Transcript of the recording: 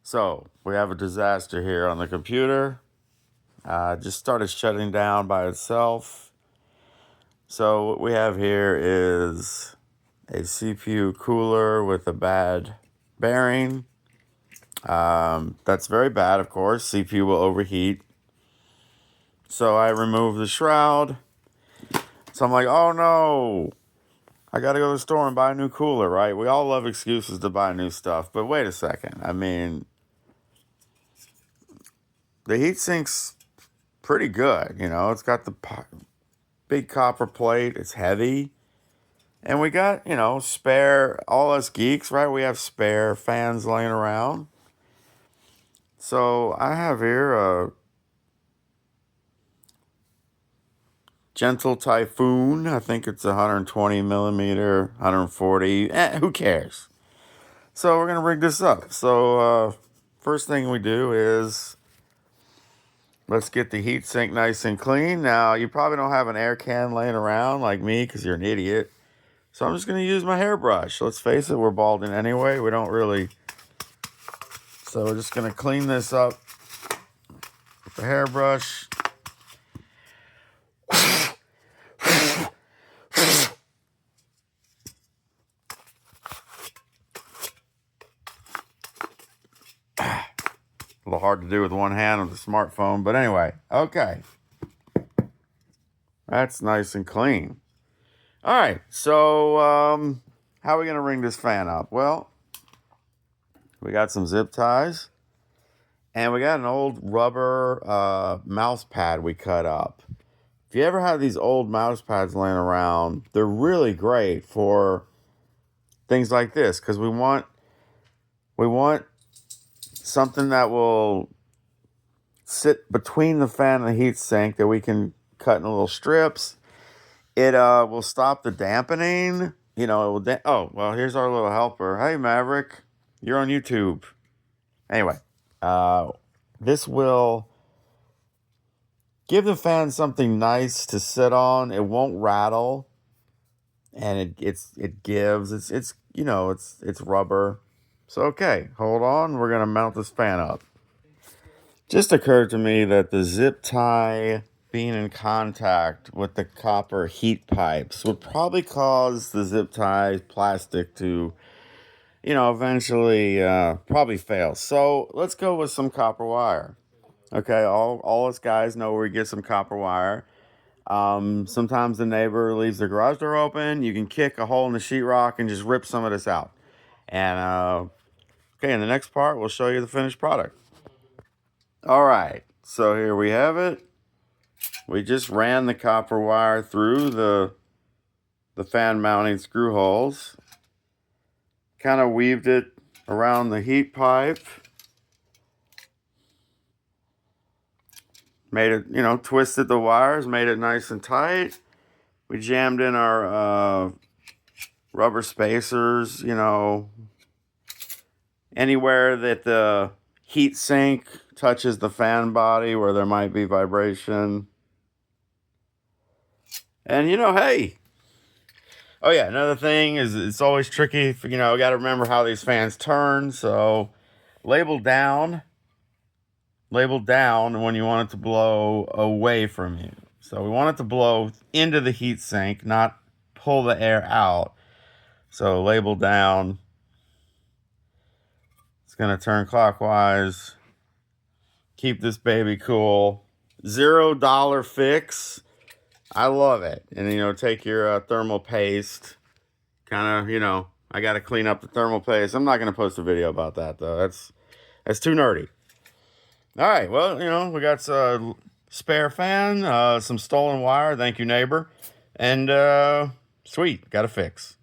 So we have a disaster here on the computer. Just started shutting down by itself. So what we have here is a CPU cooler with a bad bearing. That's very bad, of course. CPU will overheat. So I removed the shroud. So I'm like, oh no, I got to go to the store and buy a new cooler, right? We all love excuses to buy new stuff. But wait a second. I mean, the heatsink's pretty good. It's got the big copper plate. It's heavy. And we got, spare, all us geeks, right? We have spare fans laying around. So I have here a Gentle Typhoon. I think it's 120 millimeter, 140. Who cares? So we're going to rig this up. So first thing we do is let's get the heatsink nice and clean. Now, you probably don't have an air can laying around like me because you're an idiot. So I'm just going to use my hairbrush. Let's face it, we're balding anyway. We don't really... So we're just going to clean this up with the hairbrush. A little hard to do with one hand with a smartphone. But anyway, okay. That's nice and clean. All right, so how are we going to ring this fan up? Well, we got some zip ties. And we got an old rubber mouse pad we cut up. If you ever have these old mouse pads laying around, they're really great for things like this. Because we want something that will sit between the fan and the heat sink that we can cut in little strips. It will stop the dampening. It will... oh, well, here's our little helper. Hey, Maverick. You're on YouTube. Anyway. This will give the fan something nice to sit on. It won't rattle, and it gives. It's rubber. So okay, hold on. We're gonna mount this fan up. Just occurred to me that the zip tie being in contact with the copper heat pipes would probably cause the zip tie plastic to eventually probably fail. So let's go with some copper wire. Okay, all us guys know where we get some copper wire. Sometimes the neighbor leaves the garage door open. You can kick a hole in the sheetrock and just rip some of this out. And okay, in the next part, we'll show you the finished product. All right, so here we have it. We just ran the copper wire through the fan mounting screw holes. Kind of weaved it around the heat pipe. Made it, twisted the wires, made it nice and tight. We jammed in our rubber spacers, anywhere that the heat sink touches the fan body where there might be vibration. And, hey. Oh, yeah, another thing is it's always tricky. Got to remember how these fans turn. So label down when you want it to blow away from you. So we want it to blow into the heat sink, not pull the air out. So label down. It's going to turn clockwise. Keep this baby cool. $0 fix. I love it. And, take your thermal paste. Kind of, I got to clean up the thermal paste. I'm not going to post a video about that, though. That's too nerdy. All right, well, we got a spare fan, some stolen wire. Thank you, neighbor. And sweet, got a fix.